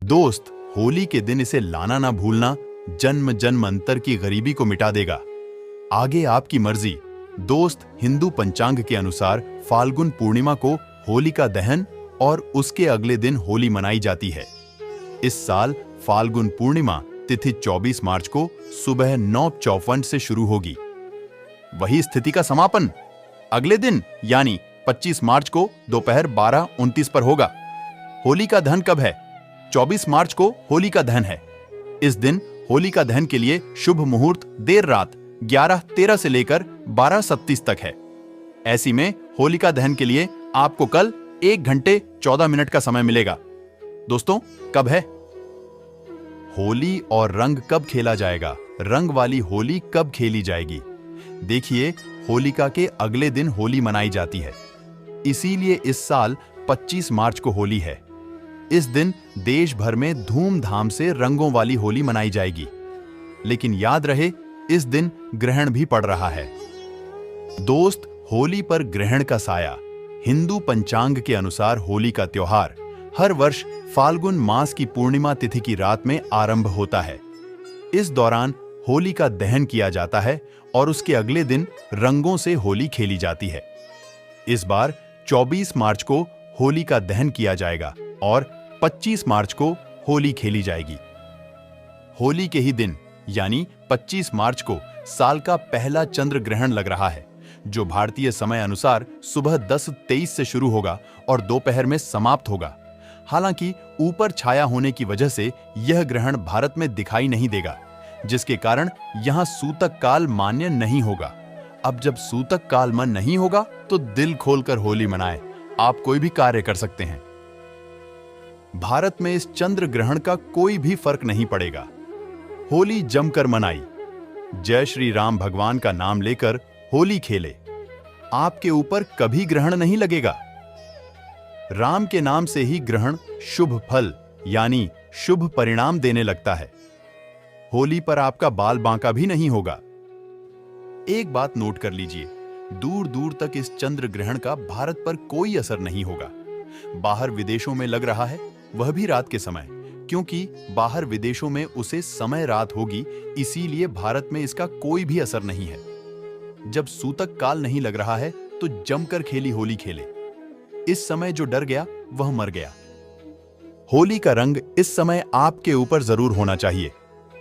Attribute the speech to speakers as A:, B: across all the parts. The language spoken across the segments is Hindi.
A: दोस्त, होली के दिन इसे लाना ना भूलना जन्म जन्मांतर की गरीबी को मिटा देगा। आगे आपकी मर्जी। दोस्त, हिंदू पंचांग के अनुसार फाल्गुन पूर्णिमा को होलिका दहन और उसके अगले दिन होली मनाई जाती है। इस साल फाल्गुन पूर्णिमा तिथि 24 मार्च को सुबह 9:54 से शुरू होगी। वही स्थिति का समापन अगले दिन यानी 25 मार्च को दोपहर 12:29 पर होगा। होलिका दहन कब है? 24 मार्च को होलिका दहन है। इस दिन होलिका दहन के लिए शुभ मुहूर्त देर रात 11:13 से लेकर 12:37 तक है। ऐसी में होलिका दहन के लिए आपको कल 1 घंटे 14 मिनट का समय मिलेगा। दोस्तों, कब है होली और रंग कब खेला जाएगा? रंग वाली होली कब खेली जाएगी? देखिए, होलिका के अगले दिन होली मनाई जाती है, इसीलिए इस साल 25 मार्च को होली है। इस दिन देश भर में धूमधाम से रंगों वाली होली मनाई जाएगी। लेकिन याद रहे, इस दिन ग्रहण भी पड़ रहा है। दोस्त, होली पर ग्रहण का साया। हिंदू पंचांग के अनुसार होली का त्योहार हर वर्ष फाल्गुन मास की पूर्णिमा तिथि की रात में आरंभ होता है। इस दौरान होली का दहन किया जाता है और उसके अगले दिन रंगों से होली खेली जाती है। इस बार 24 मार्च को होली का दहन किया जाएगा और 25 मार्च को होली खेली जाएगी। होली के ही दिन यानी 25 मार्च को साल का पहला चंद्र ग्रहण लग रहा है, जो भारतीय समय अनुसार सुबह 10:23 से शुरू होगा और दोपहर में समाप्त होगा। हालांकि ऊपर छाया होने की वजह से यह ग्रहण भारत में दिखाई नहीं देगा, जिसके कारण यहां सूतक काल मान्य नहीं होगा। अब जब सूतक काल मन नहीं होगा तो दिल खोलकर होली मनाएं। आप कोई भी कार्य कर सकते हैं। भारत में इस चंद्र ग्रहण का कोई भी फर्क नहीं पड़ेगा। होली जमकर मनाई। जय श्री राम भगवान का नाम लेकर होली खेले। आपके ऊपर कभी ग्रहण नहीं लगेगा। राम के नाम से ही ग्रहण शुभ फल यानी शुभ परिणाम देने लगता है। होली पर आपका बाल बांका भी नहीं होगा। एक बात नोट कर लीजिए, दूर दूर तक इस चंद्र ग्रहण का भारत पर कोई असर नहीं होगा। बाहर विदेशों में लग रहा है, वह भी रात के समय, क्योंकि बाहर विदेशों में उसे समय रात होगी, इसीलिए भारत में इसका कोई भी असर नहीं है। जब सूतक काल नहीं लग रहा है तो जमकर खेली होली खेले। इस समय जो डर गया वह मर गया। होली का रंग इस समय आपके ऊपर जरूर होना चाहिए।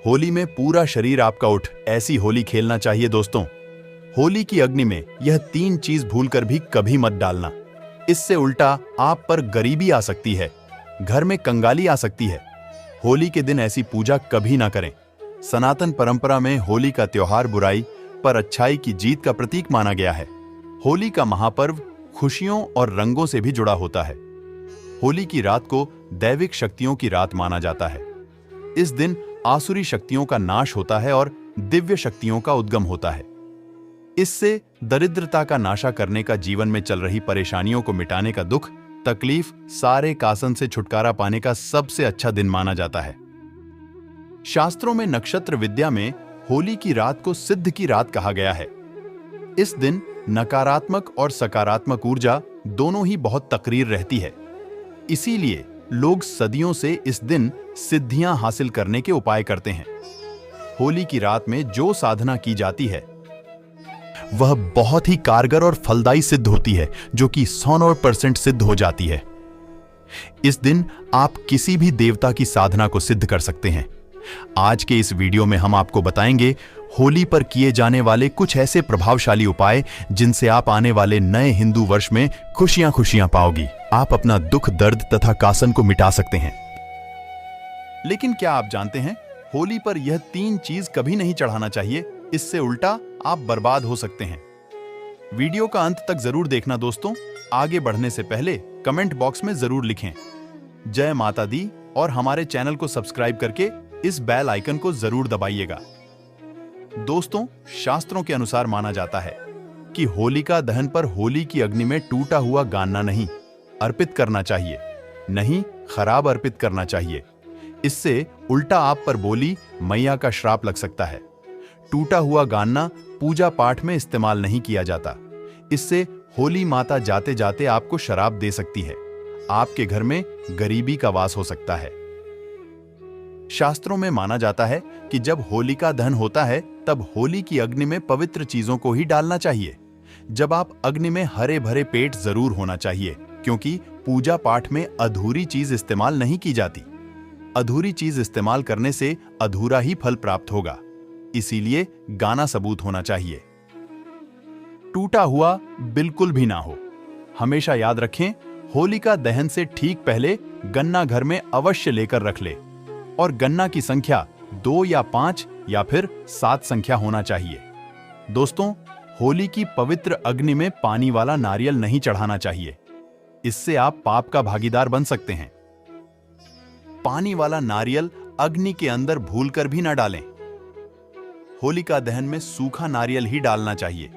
A: होली में पूरा शरीर आपका उठ ऐसी होली खेलना चाहिए। दोस्तों, होली की अग्नि में यह 3 चीज भूलकर भी कभी मत डालना। इससे उल्टा आप पर गरीबी आ सकती है, घर में कंगाली आ सकती है। होली के दिन ऐसी पूजा कभी ना करें। सनातन परंपरा में होली का त्योहार बुराई पर अच्छाई की जीत का प्रतीक माना गया है। होली का महापर्व खुशियों और रंगों से भी जुड़ा होता है। होली की रात को दैविक शक्तियों की रात माना जाता है। इस दिन आसुरी शक्तियों का नाश होता है और दिव्य शक्तियों का उद्गम होता है। इससे दरिद्रता का नाशा करने का, जीवन में चल रही परेशानियों को मिटाने का, दुख तकलीफ सारे कासन से छुटकारा पाने का सबसे अच्छा दिन माना जाता है। शास्त्रों में नक्षत्र विद्या में होली की रात को सिद्ध की रात कहा गया है। इस दिन नकारात्मक और सकारात्मक ऊर्जा दोनों ही बहुत तकरीर रहती है। इसीलिए लोग सदियों से इस दिन सिद्धियां हासिल करने के उपाय करते हैं। होली की रात में जो साधना की जाती है वह बहुत ही कारगर और फलदायी सिद्ध होती है, जो कि 100% सिद्ध हो जाती है। इस दिन आप किसी भी देवता की साधना को सिद्ध कर सकते हैं। आज के इस वीडियो में हम आपको बताएंगे होली पर किए जाने वाले कुछ ऐसे प्रभावशाली उपाय जिनसे आप आने वाले नए हिंदू वर्ष में खुशियां खुशियां पाओगी। आप अपना दुख, दर्द तथा कासन को मिटा सकते हैं। लेकिन क्या आप जानते हैं, होली पर यह 3 चीज कभी नहीं चढ़ाना चाहिए। इससे उल्टा आप बर्बाद हो सकते हैं। वीडियो का अंत तक जरूर देखना। दोस्तों, आगे बढ़ने से पहले कमेंट बॉक्स में जरूर लिखें जय माता दी और हमारे चैनल को सब्सक्राइब करके इस बेल आइकन को जरूर दबाइएगा। दोस्तों, शास्त्रों के अनुसार माना जाता है कि होलिका दहन पर होली की अग्नि में टूटा हुआ गान्ना नहीं अर्पित करना चाहिए, नहीं खराब अर्पित करना चाहिए। इससे उल्टा आप पर बोली मैया का श्राप लग सकता है। टूटा हुआ गान्ना पूजा पाठ में इस्तेमाल नहीं किया जाता। इससे होली माता जाते जाते आपको शराब दे सकती है। आपके घर में गरीबी का वास हो सकता है। शास्त्रों में माना जाता है कि जब होलिका दहन होता है तब होली की अग्नि में पवित्र चीजों को ही डालना चाहिए। जब आप अग्नि में हरे भरे पेट जरूर होना चाहिए, क्योंकि पूजा पाठ में अधूरी चीज इस्तेमाल नहीं की जाती। अधूरी चीज इस्तेमाल करने से अधूरा ही फल प्राप्त होगा, इसीलिए गाना सबूत होना चाहिए। टूटा हुआ बिल्कुल भी ना हो। हमेशा याद रखें, होलिका दहन से ठीक पहले गन्ना घर में अवश्य लेकर रख ले और गन्ना की संख्या 2 या 5 या फिर 7 संख्या होना चाहिए। दोस्तों, होली की पवित्र अग्नि में पानी वाला नारियल नहीं चढ़ाना चाहिए, इससे आप पाप का भागीदार बन सकते हैं। पानी वाला नारियल अग्नि के अंदर भूलकर भी ना डालें। होलिका दहन में सूखा नारियल ही डालना चाहिए।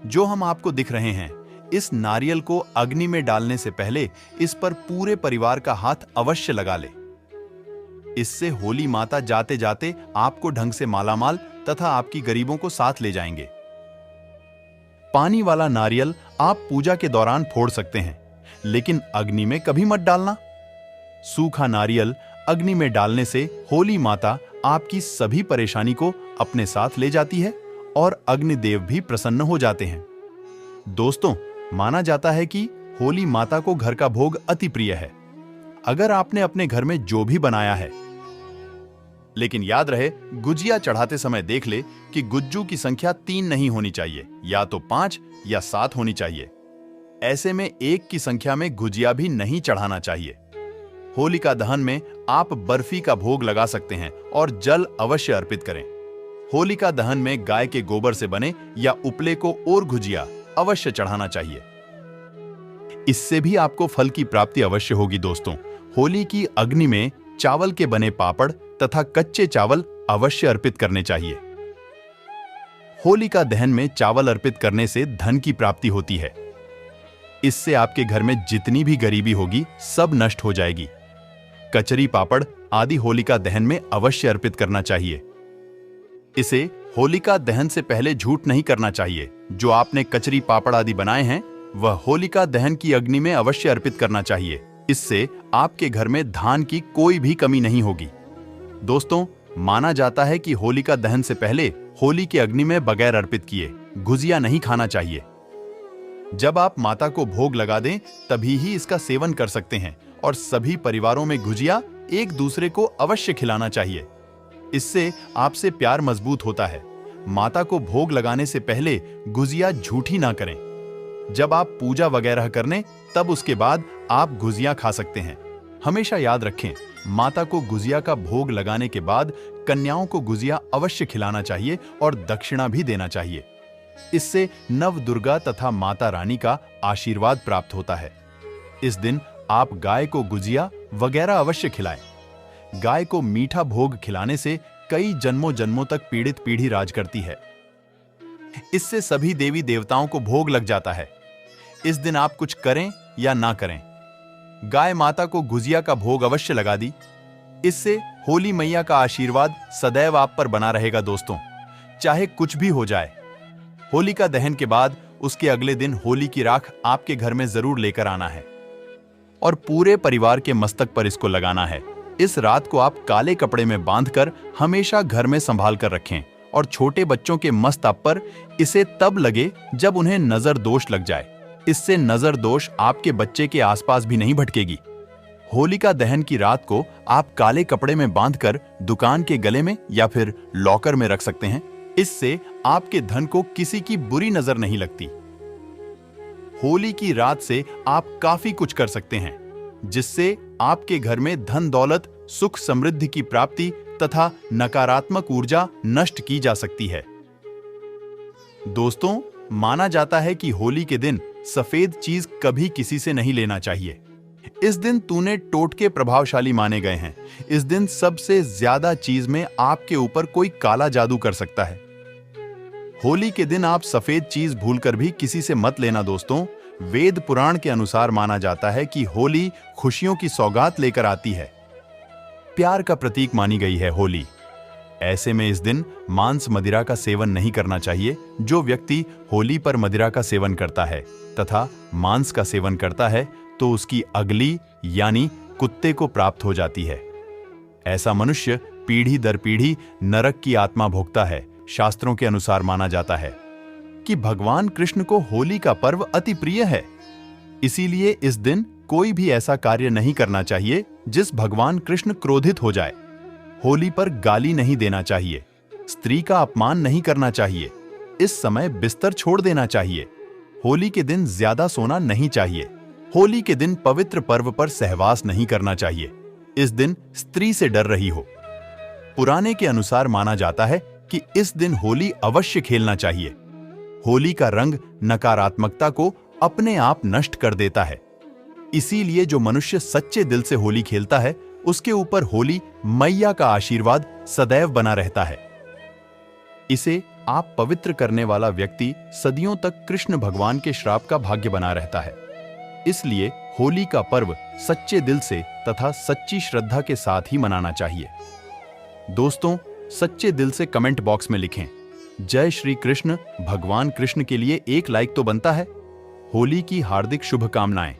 A: जो हम आपको दिख रहे हैं, इस नारियल को अग्नि में डालने से पहले इस पर पूरे परिवार का हाथ अवश्य लगा ले। इससे होली माता जाते जाते आपको ढंग से मालामाल तथा आपकी गरीबों को साथ ले जाएंगे। पानी वाला नारियल आप पूजा के दौरान फोड़ सकते हैं, लेकिन अग्नि में कभी मत डालना। सूखा नारियल अग्नि में डालने से होली माता आपकी सभी परेशानी को अपने साथ ले जाती है और अग्निदेव भी प्रसन्न हो जाते हैं। दोस्तों, माना जाता है कि होली माता को घर का भोग अति प्रिय है। अगर आपने अपने घर में जो भी बनाया है, लेकिन याद रहे, गुजिया चढ़ाते समय देख ले कि गुज्जू की संख्या 3 नहीं होनी चाहिए, या तो 5 या 7 होनी चाहिए। ऐसे में 1 की संख्या में गुजिया भी नहीं चढ़ाना चाहिए। होलिका दहन में आप बर्फी का भोग लगा सकते हैं और जल अवश्य अर्पित करें। होलिका दहन में गाय के गोबर से बने या उपले को और गुजिया अवश्य चढ़ाना चाहिए। इससे भी आपको फल की प्राप्ति अवश्य होगी। दोस्तों, होली की अग्नि में चावल के बने पापड़ तथा कच्चे चावल अवश्य अर्पित करने चाहिए। होलिका दहन में चावल अर्पित करने से धन की प्राप्ति होती है। इससे आपके घर में जितनी भी गरीबी होगी सब नष्ट हो जाएगी। कचरी पापड़ आदि होलिका दहन में अवश्य अर्पित करना चाहिए। इसे होलिका दहन से पहले झूठ नहीं करना चाहिए। जो आपने कचरी पापड़ आदि बनाए हैं, वह होलिका दहन की अग्नि में अवश्य अर्पित करना चाहिए। इससे आपके घर में धान की कोई भी कमी नहीं होगी। दोस्तों, माना जाता है कि होलिका दहन से पहले होली की अग्नि में बगैर अर्पित किए गुजिया नहीं खाना चाहिए। जब आप माता को भोग लगा दें तभी ही इसका सेवन कर सकते हैं और सभी परिवारों में गुजिया एक दूसरे को अवश्य खिलाना चाहिए। इससे आपसे प्यार मजबूत होता है। माता को भोग लगाने से पहले गुजिया झूठी ना करें। जब आप पूजा वगैरह करने तब उसके बाद आप गुजिया खा सकते हैं। हमेशा याद रखें, माता को गुजिया का भोग लगाने के बाद कन्याओं को गुजिया अवश्य खिलाना चाहिए और दक्षिणा भी देना चाहिए। इससे नव दुर्गा तथा माता रानी का आशीर्वाद प्राप्त होता है। इस दिन आप गाय को गुजिया वगैरह अवश्य खिलाएं। गाय को मीठा भोग खिलाने से कई जन्मों जन्मों तक पीड़ित पीढ़ी राज करती है। इससे सभी देवी देवताओं को भोग लग जाता है। इस दिन आप कुछ करें या ना करें, गाय माता को गुजिया का भोग अवश्य लगा दी। इससे होली मैया का आशीर्वाद सदैव आप पर बना रहेगा। दोस्तों, चाहे कुछ भी हो जाए, होलिका दहन के बाद उसके अगले दिन होली की राख आपके घर में जरूर लेकर आना है और पूरे परिवार के मस्तक पर इसको लगाना है। इस रात को आप काले कपड़े में बांधकर हमेशा घर में संभाल कर रखें और छोटे बच्चों के मस्तक पर इसे तब लगे जब उन्हें नजर दोष लग जाए। इससे नजर दोष आपके बच्चे के आसपास भी नहीं भटकेगी। होलिका दहन की रात को आप काले कपड़े में बांधकर दुकान के गले में या फिर लॉकर में रख सकते हैं। इससे आपके धन को किसी की बुरी नजर नहीं लगती। होली की रात से आप काफी कुछ कर सकते हैं, जिससे आपके घर में धन दौलत, सुख समृद्धि की प्राप्ति तथा नकारात्मक ऊर्जा नष्ट की जा सकती है। दोस्तों, माना जाता है कि होली के दिन सफेद चीज कभी किसी से नहीं लेना चाहिए। इस दिन तूने टोटके प्रभावशाली माने गए हैं। इस दिन सबसे ज्यादा चीज में आपके ऊपर कोई काला जादू कर सकता है। होली के दिन आप सफेद चीज भूलकर भी किसी से मत लेना। दोस्तों, वेद पुराण के अनुसार माना जाता है कि होली खुशियों की सौगात लेकर आती है। प्यार का प्रतीक मानी गई है होली। ऐसे में इस दिन मांस मदिरा का सेवन नहीं करना चाहिए। जो व्यक्ति होली पर मदिरा का सेवन करता है तथा मांस का सेवन करता है तो उसकी अगली यानी कुत्ते को प्राप्त हो जाती है। ऐसा मनुष्य पीढ़ी दर पीढ़ी नरक की आत्मा भोगता है। शास्त्रों के अनुसार माना जाता है कि भगवान कृष्ण को होली का पर्व अति प्रिय है। इसीलिए इस दिन कोई भी ऐसा कार्य नहीं करना चाहिए जिस भगवान कृष्ण क्रोधित हो जाए। होली पर गाली नहीं देना चाहिए, स्त्री का अपमान नहीं करना चाहिए, इस समय बिस्तर छोड़ देना चाहिए। होली के दिन ज्यादा सोना नहीं चाहिए। होली के दिन पवित्र पर्व पर सहवास नहीं करना चाहिए। इस दिन स्त्री से डर रही हो। पुराने के अनुसार माना जाता है कि इस दिन होली अवश्य खेलना चाहिए। होली का रंग नकारात्मकता को अपने आप नष्ट कर देता है। इसीलिए जो मनुष्य सच्चे दिल से होली खेलता है उसके ऊपर होली मैया का आशीर्वाद सदैव बना रहता है। इसे आप पवित्र करने वाला व्यक्ति सदियों तक कृष्ण भगवान के श्राप का भाग्य बना रहता है। इसलिए होली का पर्व सच्चे दिल से तथा सच्ची श्रद्धा के साथ ही मनाना चाहिए। दोस्तों, सच्चे दिल से कमेंट बॉक्स में लिखें, जय श्री कृष्ण। भगवान कृष्ण के लिए एक लाइक तो बनता है। होली की हार्दिक शुभकामनाएं।